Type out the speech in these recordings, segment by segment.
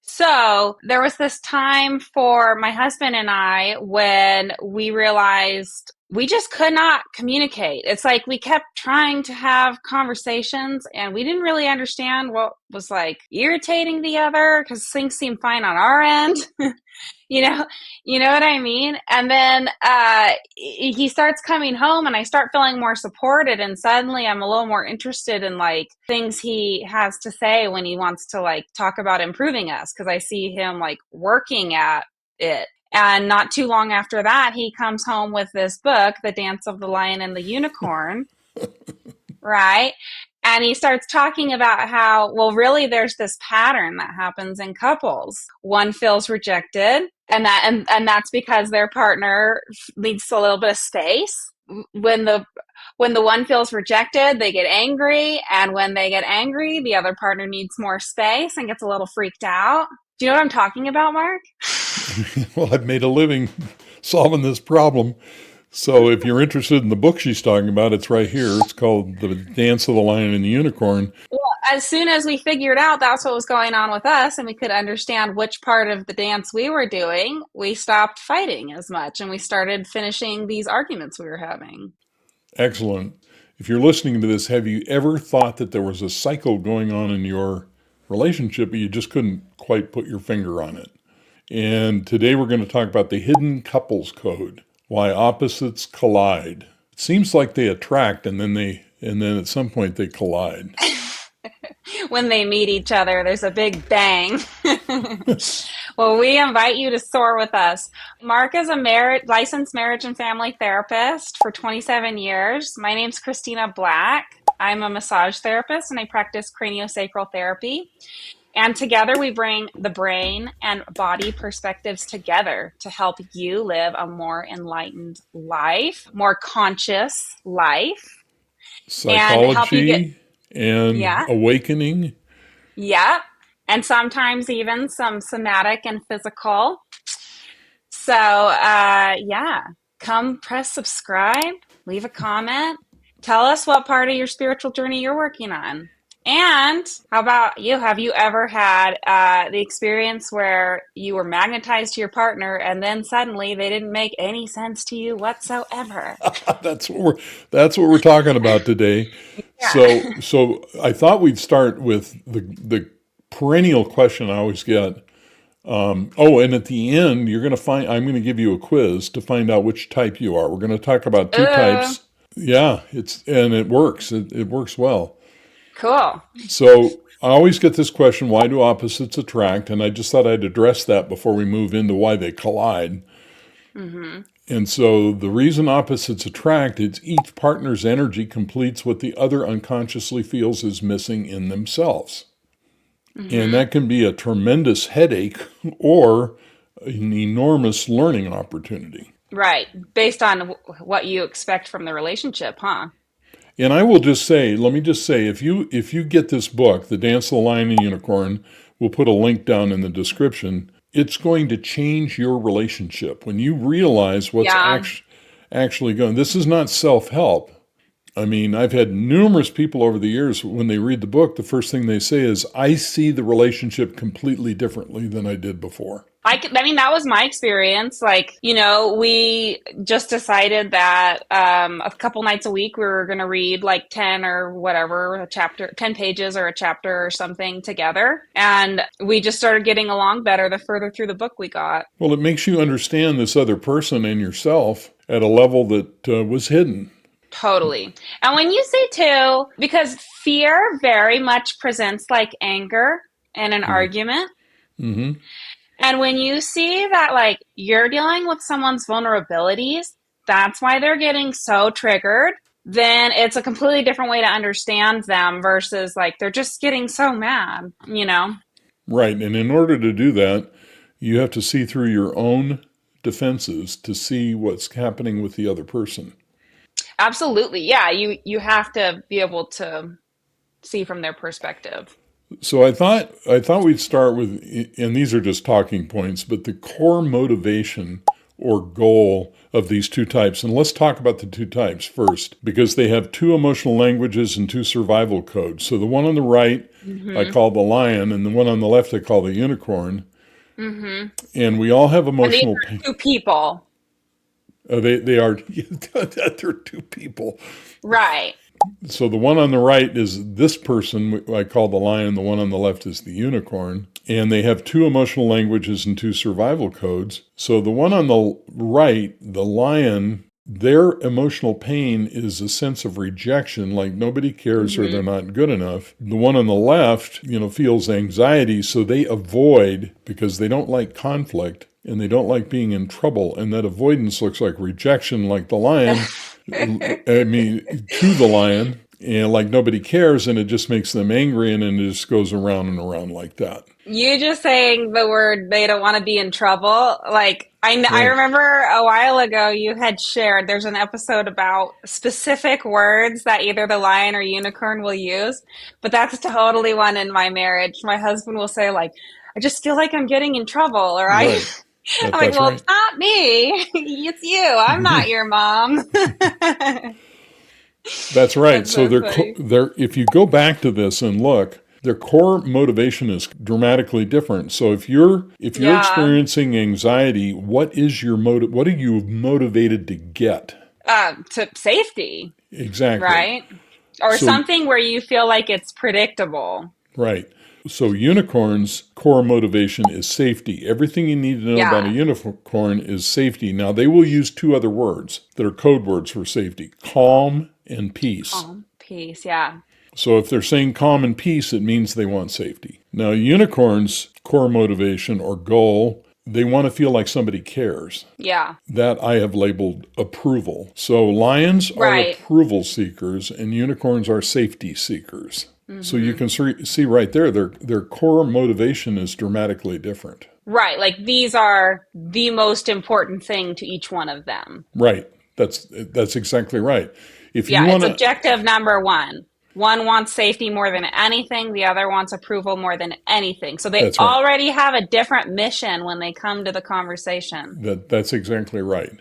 So there was this time for my husband and I when we realized we just could not communicate. It's like we kept trying to have conversations and we didn't really understand what was like irritating the other because things seemed fine on our end. you know you know what I mean. And then he starts coming home and I start feeling more supported, and suddenly I'm a little more interested in like things he has to say when he wants to like talk about improving us, because I see him like working at it. And not too long after that, he comes home with this book, The Dance of the Lion and the Unicorn, right? And he starts talking about how, well, really, there's this pattern that happens in couples. One feels rejected, and that's because their partner needs a little bit of space. When the one feels rejected, they get angry, and when they get angry, the other partner needs more space and gets a little freaked out. Do you know what I'm talking about, Mark? Well, I've made a living solving this problem. So if you're interested in the book she's talking about, it's right here. It's called The Dance of the Lion and the Unicorn. Well, as soon as we figured out that's what was going on with us and we could understand which part of the dance we were doing, we stopped fighting as much and we started finishing these arguments we were having. Excellent. If you're listening to this, have you ever thought that there was a cycle going on in your relationship, but you just couldn't quite put your finger on it? And today we're going to talk about the hidden couples code, why opposites collide. It seems like they attract and then at some point they collide. When they meet each other, there's a big bang. Well, we invite you to soar with us. Mark is a licensed marriage and family therapist for 27 years. My name's Christina Black. I'm a massage therapist and I practice craniosacral therapy. And together we bring the brain and body perspectives together to help you live a more enlightened life, more conscious life, and help you get, Psychology and yeah, awakening. yeah, and sometimes even some somatic and physical. So, yeah, come press subscribe, leave a comment, tell us what part of your spiritual journey you're working on. And how about you? Have you ever had the experience where you were magnetized to your partner and then suddenly they didn't make any sense to you whatsoever? that's what we're that's what we're talking about today. Yeah. So I thought we'd start with the perennial question I always get. And at the end, I'm going to give you a quiz to find out which type you are. We're going to talk about two Uh, types. Yeah, and it works. It works well. cool. So I always get this question, why do opposites attract? And I just thought I'd address that before we move into why they collide. Mm-hmm. And so the reason opposites attract is each partner's energy completes what the other unconsciously feels is missing in themselves. And Mm-hmm. that can be a tremendous headache or an enormous learning opportunity. Right. Based on what you expect from the relationship, huh? And I will just say, let me just say, if you get this book, The Dance of the Lion and Unicorn, we'll put a link down in the description. It's going to change your relationship when you realize what's Yeah. actually going. This is not self-help. I mean, I've had numerous people over the years, when they read the book, the first thing they say is, I see the relationship completely differently than I did before. I mean, that was my experience. Like, we just decided that a couple nights a week we were going to read like 10 or whatever, a chapter, 10 pages or a chapter or something together. And we just started getting along better the further through the book we got. Well, it makes you understand this other person and yourself at a level that was hidden. Totally. And when you say too, because fear very much presents like anger in an argument. Mm-hmm. And when you see that, like, you're dealing with someone's vulnerabilities, that's why they're getting so triggered, then it's a completely different way to understand them versus, like, they're just getting so mad. Right. And in order to do that, you have to see through your own defenses to see what's happening with the other person. Absolutely. Yeah. You have to be able to see from their perspective. So I thought we'd start with, and these are just talking points, but the core motivation or goal of these two types. And let's talk about the two types first, because they have two emotional languages and two survival codes. So the one on the right I Mm-hmm. call the lion, and the one on the left I call the unicorn. Mm-hmm. And we all have And these emotional pain. are two people. They are, they're two people. Right. So the one on the right is this person I call the lion, the one on the left is the unicorn. And they have two emotional languages and two survival codes. So the one on the right, the lion, their emotional pain is a sense of rejection, like nobody cares or they're Mm-hmm. not good enough. The one on the left, feels anxiety, so they avoid because they don't like conflict and they don't like being in trouble. And that avoidance looks like rejection, like the lion, to the lion, and like nobody cares, and it just makes them angry, and then it just goes around and around like that. You just saying the word they don't want to be in trouble. Like, I Right. remember a while ago you had shared there's an episode about specific words that either the lion or unicorn will use, but that's totally one in my marriage. My husband will say, like, I just feel like I'm getting in trouble, or Right. I'm like, That's well, right. it's not me. It's you. I'm not your mom. That's right. That's So so funny. they're if you go back to this and look, their core motivation is dramatically different. So if you're Yeah. experiencing anxiety, what is your motive? What are you motivated to get? To safety, Exactly. right? Or So something where you feel like it's predictable. right. So unicorns' core motivation is safety. Everything you need to know about a Yeah. unicorn is safety. Now they will use two other words that are code words for safety: calm and peace. Calm, peace. Yeah. So if they're saying calm and peace, it means they want safety. Now, unicorns' core motivation or goal, they want to feel like somebody cares. Yeah. That I have labeled approval. So lions are Right. approval seekers and unicorns are safety seekers. So you Hmm. can see right there, their core motivation is dramatically different. Right. Like these are the most important thing to each one of them. Right. That's exactly right. If you Yeah. want It's to, objective number one. One wants safety more than anything. The other wants approval more than anything. So they that's right. already have a different mission when they come to the conversation. That's exactly right.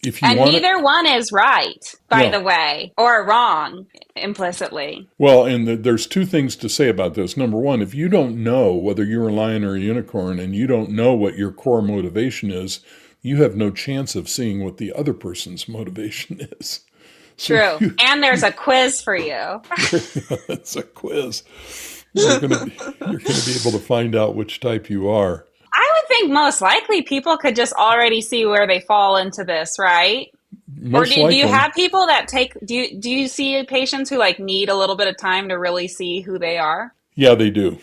If you And want to, neither one is right, by no. the way, or wrong implicitly. Well, and there's two things to say about this. Number one, if you don't know whether you're a lion or a unicorn and you don't know what your core motivation is, you have no chance of seeing what the other person's motivation is. So True. And there's a quiz for you. that's a quiz. You're gonna be able to find out which type you are. I would think most likely people could just already see where they fall into this, right? Or Most do you likely, have people that do you see patients who like need a little bit of time to really see who they are? yeah, they do.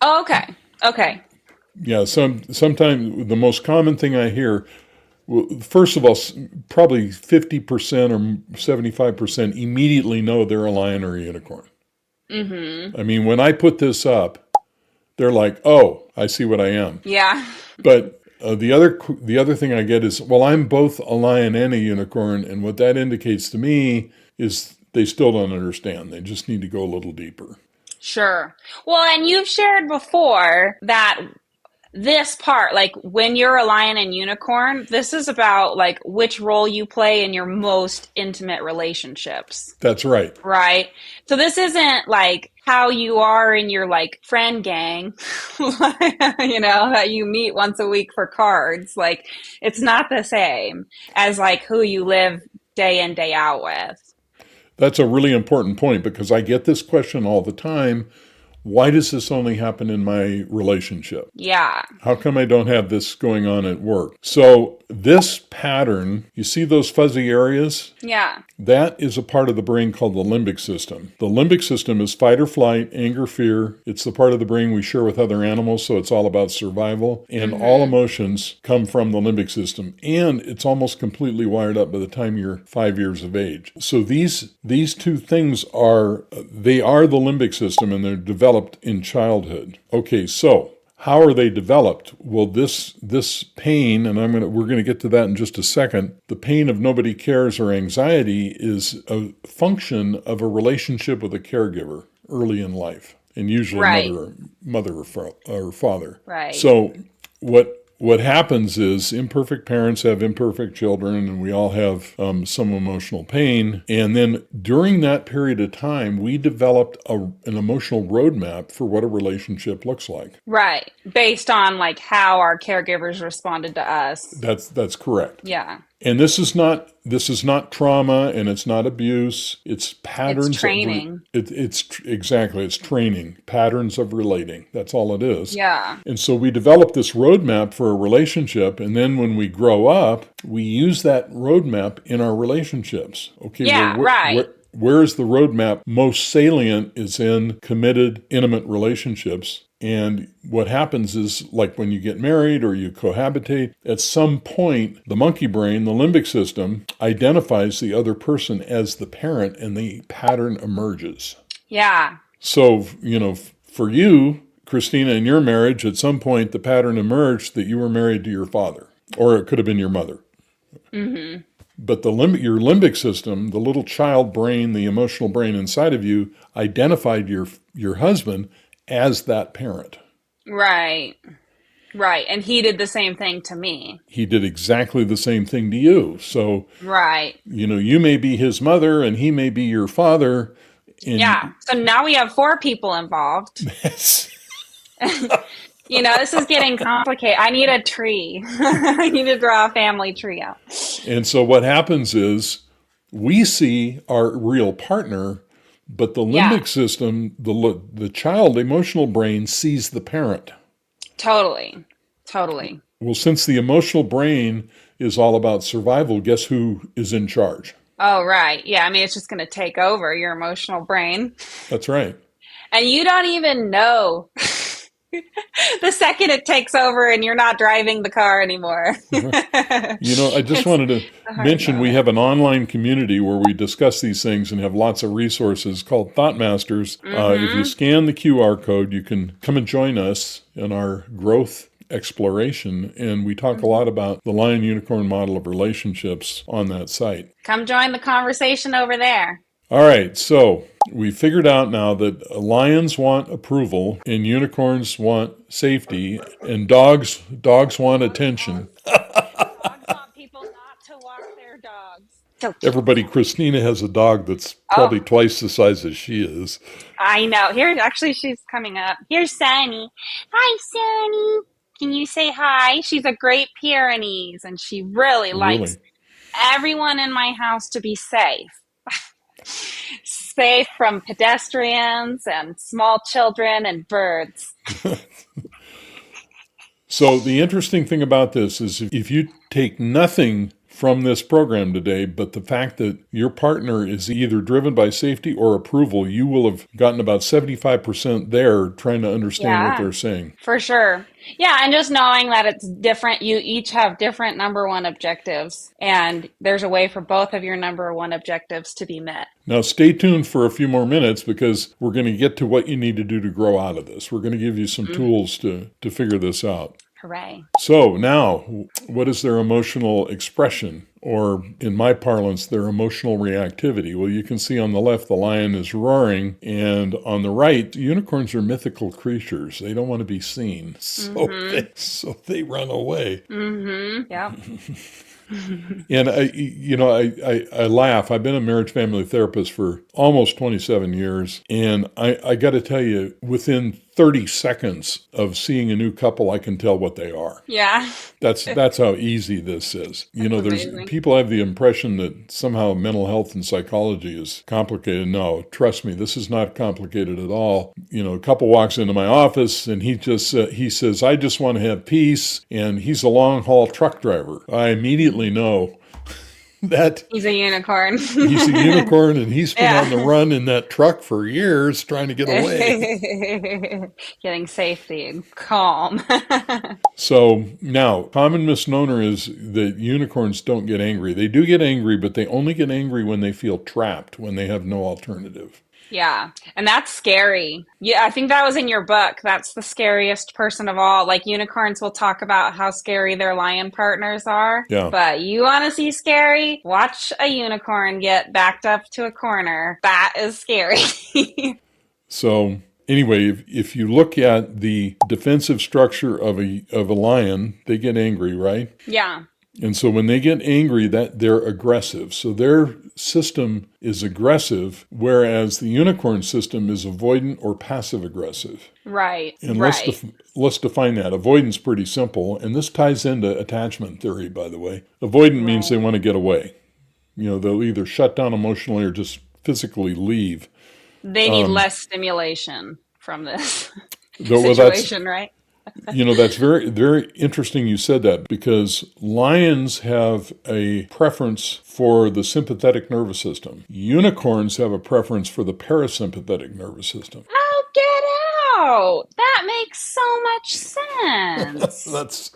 Oh, okay. Okay. Yeah, sometimes the most common thing I hear, well, first of all, probably 50% or 75% immediately know they're a lion or a unicorn. Mhm. I mean, when I put this up, they're like, "Oh, I see what I am." Yeah. But the other thing I get is, "Well, I'm both a lion and a unicorn," and what that indicates to me is they still don't understand. They just need to go a little deeper. Sure. Well, and you've shared before that this part, like when you're a lion and unicorn, this is about like which role you play in your most intimate relationships, That's right. right? So this isn't like how you are in your like friend gang, that you meet once a week for cards. Like it's not the same as like who you live day in, day out with. That's a really important point because I get this question all the time. Why does this only happen in my relationship? Yeah. How come I don't have this going on at work? So this pattern, you see those fuzzy areas? Yeah. That is a part of the brain called the limbic system. The limbic system is fight or flight, anger, fear. It's the part of the brain we share with other animals, so it's all about survival. And all Mhm. emotions come from the limbic system. And it's almost completely wired up by the time you're 5 years of age. So these two things they are the limbic system and they're developed in childhood. Okay, so how are they developed? Well, this pain, and we're gonna get to that in just a second. The pain of nobody cares or anxiety is a function of a relationship with a caregiver early in life, and usually Right. mother or father. Right. So what what happens is imperfect parents have imperfect children, and we all have some emotional pain. And then during that period of time, we developed an emotional roadmap for what a relationship looks like. Right. Based on like how our caregivers responded to us. That's correct. Yeah. And this is not trauma, and it's not abuse. It's It's patterns of training. it's training, patterns of relating. That's all it is. Yeah. And so we develop this roadmap for a relationship, and then when we grow up, we use that roadmap in our relationships. Okay, Yeah, right. where is the roadmap most salient is in committed, intimate relationships. And what happens is, like when you get married or you cohabitate, at some point, the monkey brain, the limbic system, identifies the other person as the parent, and the pattern emerges. Yeah. So, for you, Christina, in your marriage, at some point, the pattern emerged that you were married to your father, or it could have been your mother. Mm-hmm. But your limbic system, the little child brain, the emotional brain inside of you, identified your husband as that parent. Right. Right. And he did the same thing to me. He did exactly the same thing to you. So, Right. you may be his mother and he may be your father. Yeah. And So now we have 4 people involved. This is getting complicated. I need a tree. I need to draw a family tree out. and so what happens is we see our real partner, but the Yeah. limbic system, the child emotional brain sees the parent. Totally. Totally. Well, since the emotional brain is all about survival, guess who is in charge? Oh, right. Yeah. I mean, it's just going to take over your emotional brain. That's right. And you don't even know the second it takes over and you're not driving the car anymore. I just It's wanted to a hard mention we moment. have an online community where we discuss these things and have lots of resources called Thought Masters. If you Mm-hmm. scan the QR code, you can come and join us in our growth exploration. And we talk a lot about the lion unicorn model of relationships on that site. Come join the conversation over there. All right, so we figured out now that lions want approval and unicorns want safety, and dogs want attention. Dogs want people not to walk their dogs. So cute. Everybody, Christina has a dog that's Oh, probably twice the size as she is. I know. Here, actually, she's coming up. Here's Sunny. Hi, Sunny. Can you say hi? She's a Great Pyrenees, and she really likes Really. everyone in my house to be safe. Safe from pedestrians and small children and birds. So the interesting thing about this is if you take nothing from this program today, but the fact that your partner is either driven by safety or approval, you will have gotten about 75% there trying to understand what Yeah, they're saying. for sure. Yeah, and just knowing that it's different, you each have different number one objectives, and there's a way for both of your number one objectives to be met. Now, stay tuned for a few more minutes because we're going to get to what you need to do to grow out of this. We're going to give you some Mm, tools to figure this out. hooray. So now, what is their emotional expression? Or in my parlance, their emotional reactivity. Well, you can see on the left, the lion is roaring, and on the right, unicorns are mythical creatures. They don't want to be seen, so Mm-hmm. they run away. Mm-hmm. Yep. And I laugh. I've been a marriage family therapist for almost 27 years, and I got to tell you, within 30 seconds of seeing a new couple, I can tell what they are. Yeah. That's how easy this is. That's There's amazing. people have the impression that somehow mental health and psychology is complicated. No, trust me, this is not complicated at all. A couple walks into my office and he says, "I just want to have peace," and he's a long haul truck driver. I immediately know that He's a unicorn. he's a unicorn and he's been on the Yeah. run in that truck for years trying to get away. Getting safety and calm. So now, common misnomer is that unicorns don't get angry. They do get angry, but they only get angry when they feel trapped, when they have no alternative. Yeah. And that's scary. Yeah, I think that was in your book. That's the scariest person of all. Like unicorns will talk about how scary their lion partners are. Yeah. But you want to see scary? Watch a unicorn get backed up to a corner. That is scary. So Anyway, if you look at the defensive structure of a lion, they get angry, right? Yeah. And so when they get angry, that they're aggressive. So their system is aggressive, whereas the unicorn system is avoidant or passive aggressive. Right. And Right. let's define that. Avoidance pretty simple, and this ties into attachment theory, by the way. Avoidant means they Right. want to get away. They'll either shut down emotionally or just physically leave. They need less stimulation from this Though, well, situation, right? that's very, very interesting you said that because lions have a preference for the sympathetic nervous system. Unicorns have a preference for the parasympathetic nervous system. Oh, get out! That makes so much sense. That's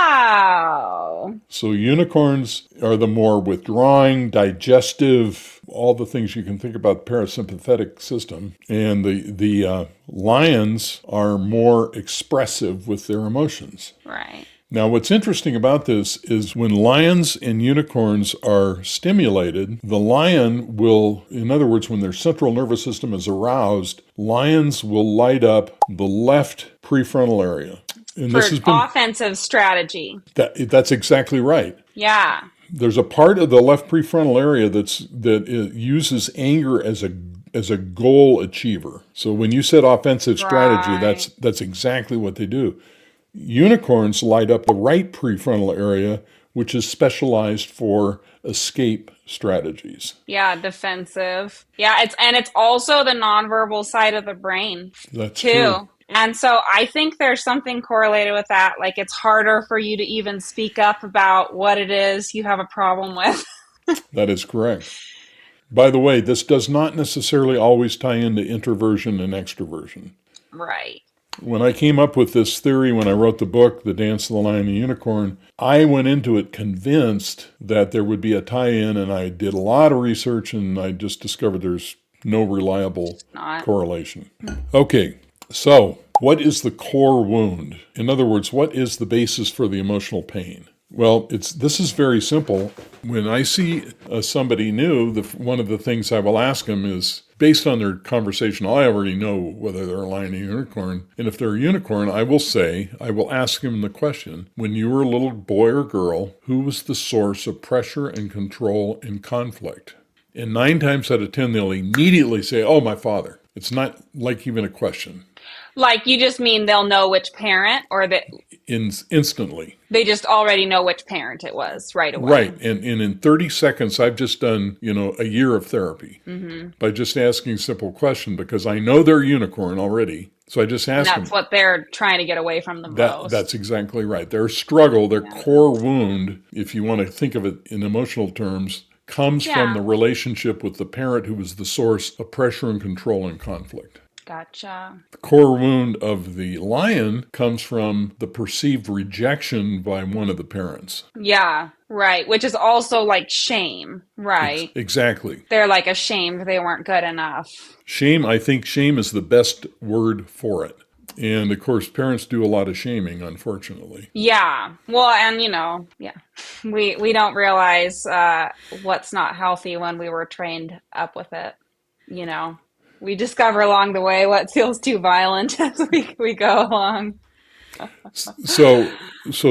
Wow. So unicorns are the more withdrawing, digestive, all the things you can think about the parasympathetic system, and the lions are more expressive with their emotions. Right. Now, what's interesting about this is when lions and unicorns are stimulated, the lion will, in other words, when their central nervous system is aroused, lions will light up the left prefrontal area. And this For has been, offensive strategy. that's exactly right. Yeah. There's a part of the left prefrontal area that it uses anger as a goal achiever. So when you said offensive strategy, Right. that's exactly what they do. Unicorns light up the right prefrontal area, which is specialized for escape strategies. Yeah, defensive. Yeah, it's also the nonverbal side of the brain That's true. too. And so I think there's something correlated with that. Like it's harder for you to even speak up about what it is you have a problem with. That is correct. By the way, this does not necessarily always tie into introversion and extroversion. Right. When I came up with this theory, when I wrote the book, The Dance of the Lion and the Unicorn, I went into it convinced that there would be a tie-in, and I did a lot of research, and I just discovered there's no reliable Not. correlation. Okay, so what is the core wound? In other words, what is the basis for the emotional pain? Well, this is very simple. When I see somebody new, one of the things I will ask them is, based on their conversation, I already know whether they're a lion or a unicorn. And if they're a unicorn, I will ask them the question, when you were a little boy or girl, who was the source of pressure and control and conflict? And 9 times out of 10, they'll immediately say, oh, my father. It's not like even a question. Like you just mean they'll know which parent or that Instantly. they just already know which parent it was right away. Right. And in 30 seconds, I've just done, a year of therapy by just asking a simple question because I know they're a unicorn already. So I just And ask them. that's what they're trying to get away from the That's most. exactly right. Their struggle, their Yeah. core wound, if you want to think of it in emotional terms, comes from Yeah. the relationship with the parent who was the source of pressure and control and conflict. Gotcha. The core wound of the lion comes from the perceived rejection by one of the parents. Yeah, right. Which is also like shame, right? Exactly. They're like ashamed they weren't good enough. I think shame is the best word for it. And of course, parents do a lot of shaming, unfortunately. Yeah. Well, and yeah. We don't realize what's not healthy when we were trained up with it, you know. We discover along the way what feels too violent as we go along. So,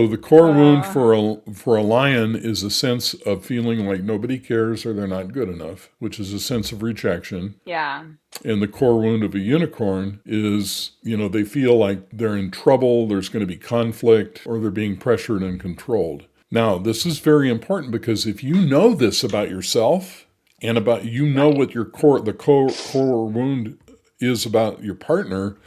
the core wound Uh, for a lion is a sense of feeling like nobody cares or they're not good enough, which is a sense of rejection. yeah. And the core wound of a unicorn is, they feel like they're in trouble, there's going to be conflict, or they're being pressured and controlled. Now, this is very important because if you know this about yourself and about Right. what the core wound is about your partner,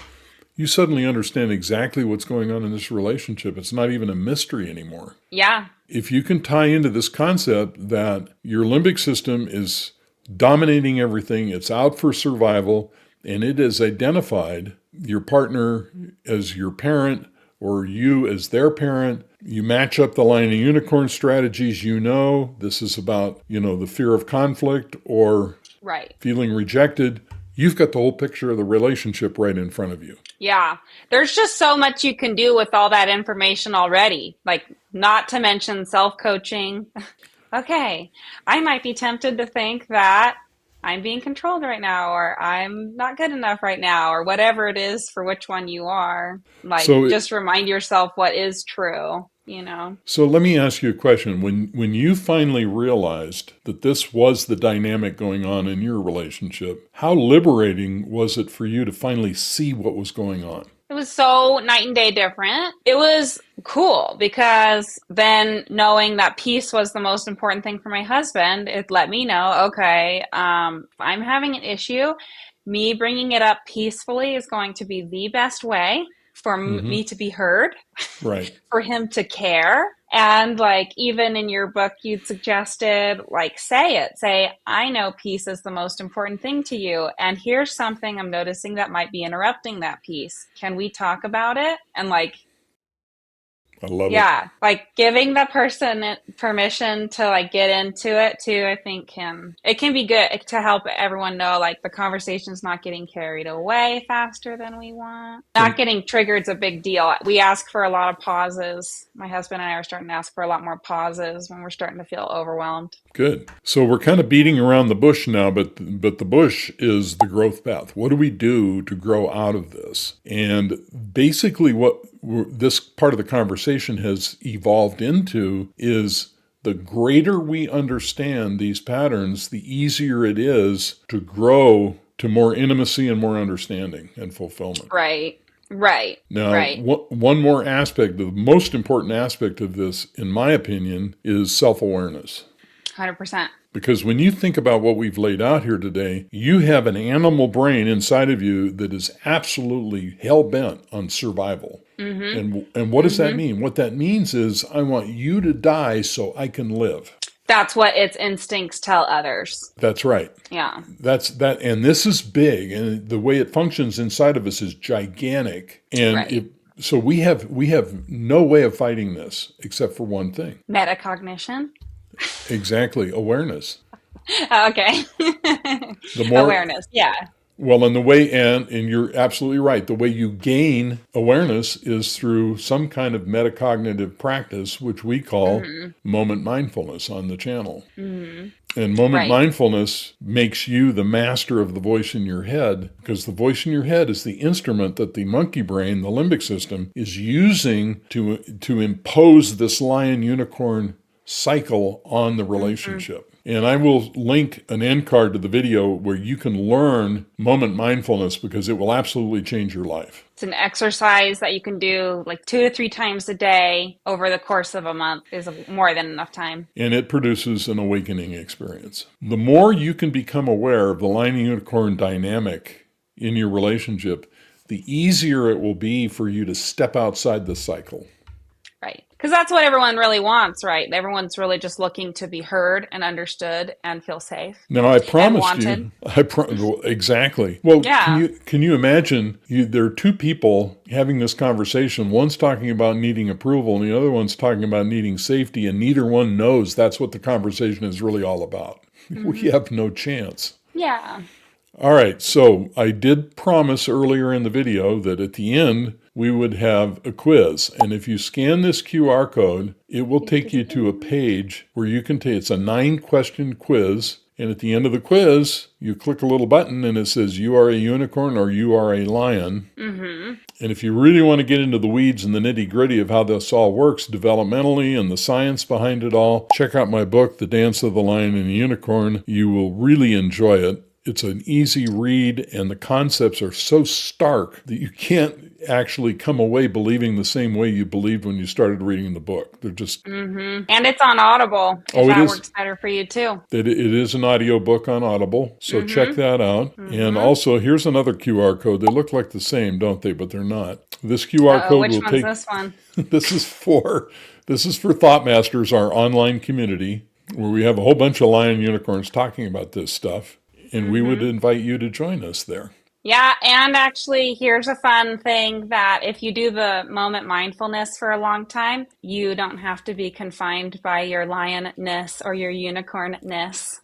you suddenly understand exactly what's going on in this relationship. It's not even a mystery anymore. Yeah. If you can tie into this concept that your limbic system is dominating everything, it's out for survival, and it has identified your partner as your parent or you as their parent, you match up the lion and unicorn strategies, this is about, the fear of conflict or Right. feeling rejected. You've got the whole picture of the relationship right in front of you. Yeah. There's just so much you can do with all that information already. Like, not to mention self-coaching. Okay. I might be tempted to think that I'm being controlled right now, or I'm not good enough right now, or whatever it is for which one you are. Like, So, just remind yourself what is true, you know? so let me ask you a question. When you finally realized that this was the dynamic going on in your relationship, how liberating was it for you to finally see what was going on? It was so night and day different. It was cool because then knowing that peace was the most important thing for my husband, it let me know, okay, if I'm having an issue, me bringing it up peacefully is going to be the best way for Mm-hmm. me to be heard, Right. for him to care. And like, even in your book, you'd suggested, like, say it. Say, I know peace is the most important thing to you. And here's something I'm noticing that might be interrupting that peace. Can we talk about it? And like, I love it. yeah, like giving the person permission to like get into it too, I think can be good to help everyone know like the conversation's not getting carried away faster than we want. Not And getting triggered is a big deal. We ask for a lot of pauses. My husband and I are starting to ask for a lot more pauses when we're starting to feel overwhelmed. good. So we're kind of beating around the bush now, but the bush is the growth path. What do we do to grow out of this? And basically, what this part of the conversation has evolved into is the greater we understand these patterns, the easier it is to grow to more intimacy and more understanding and fulfillment. Right. Right. Now, Right. one more aspect, the most important aspect of this, in my opinion, is self awareness. 100%. Because when you think about what we've laid out here today, you have an animal brain inside of you that is absolutely hell bent on survival. Mhm. And what does that Mhm. mean? What that means is I want you to die so I can live. That's what its instincts tell others. That's right. Yeah. And this is big, and the way it functions inside of us is gigantic. Right. So we have no way of fighting this except for one thing. Metacognition. Exactly, awareness. Okay. The more Awareness. Yeah. Well, and the way, and you're absolutely right, the way you gain awareness is through some kind of metacognitive practice, which we call Hmm. moment mindfulness on the channel. Hmm. And moment Right. mindfulness makes you the master of the voice in your head, because the voice in your head is the instrument that the monkey brain, the limbic system, is using to impose this lion unicorn cycle on the Hmm. relationship. And I will link an end card to the video where you can learn moment mindfulness because it will absolutely change your life. It's an exercise that you can do like 2 to 3 times a day over the course of a month is more than enough time. And it produces an awakening experience. The more you can become aware of the lion and unicorn dynamic in your relationship, the easier it will be for you to step outside the cycle. Right. Because that's what everyone really wants, right? Everyone's really just looking to be heard and understood and feel safe Now, I and promised wanted. you, exactly. Well, Yeah. can you imagine? There are two people having this conversation. One's talking about needing approval, and the other one's talking about needing safety, and neither one knows that's what the conversation is really all about. We Hmm. have no chance. Yeah. All right, so I did promise earlier in the video that at the end we would have a quiz. And if you scan this QR code, it will take you to a page where you can take it's a 9-question quiz. And at the end of the quiz, you click a little button and it says you are a unicorn or you are a lion. Hmm. And if you really want to get into the weeds and the nitty gritty of how this all works developmentally and the science behind it all, check out my book, The Dance of the Lion and the Unicorn. You will really enjoy it. It's an easy read, and the concepts are so stark that you can't actually come away believing the same way you believed when you started reading the book. They're just, Hmm. And it's on Audible if oh, it that is. works better for you too. It is an audio book on Audible, so check Hmm. that out. And Hmm. also, here's another QR code. They look like the same, don't they? But they're not. This QR Uh-oh, code which will one's take. this one? This is for Thought Masters, our online community, where we have a whole bunch of lion unicorns talking about this stuff. And we would Hmm. invite you to join us there. Yeah, and actually, here's a fun thing that if you do the moment mindfulness for a long time, you don't have to be confined by your lionness or your unicornness.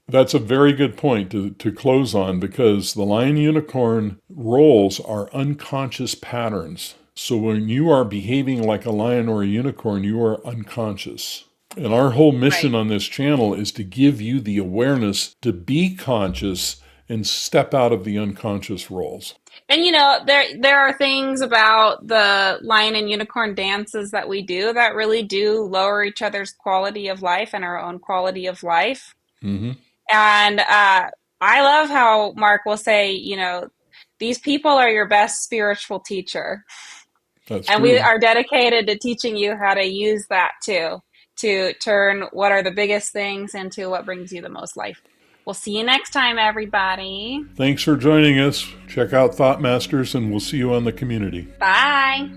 That's a very good point to close on because the lion unicorn roles are unconscious patterns. So when you are behaving like a lion or a unicorn, you are unconscious. And our whole mission Right. on this channel is to give you the awareness to be conscious and step out of the unconscious roles. And there are things about the lion and unicorn dances that we do that really do lower each other's quality of life and our own quality of life. Mm-hmm. And I love how Mark will say, these people are your best spiritual teacher. That's And we true. are dedicated to teaching you how to use that too, to turn what are the biggest things into what brings you the most life. We'll see you next time, everybody. Thanks for joining us. Check out Thought Masters, and we'll see you on the community. Bye.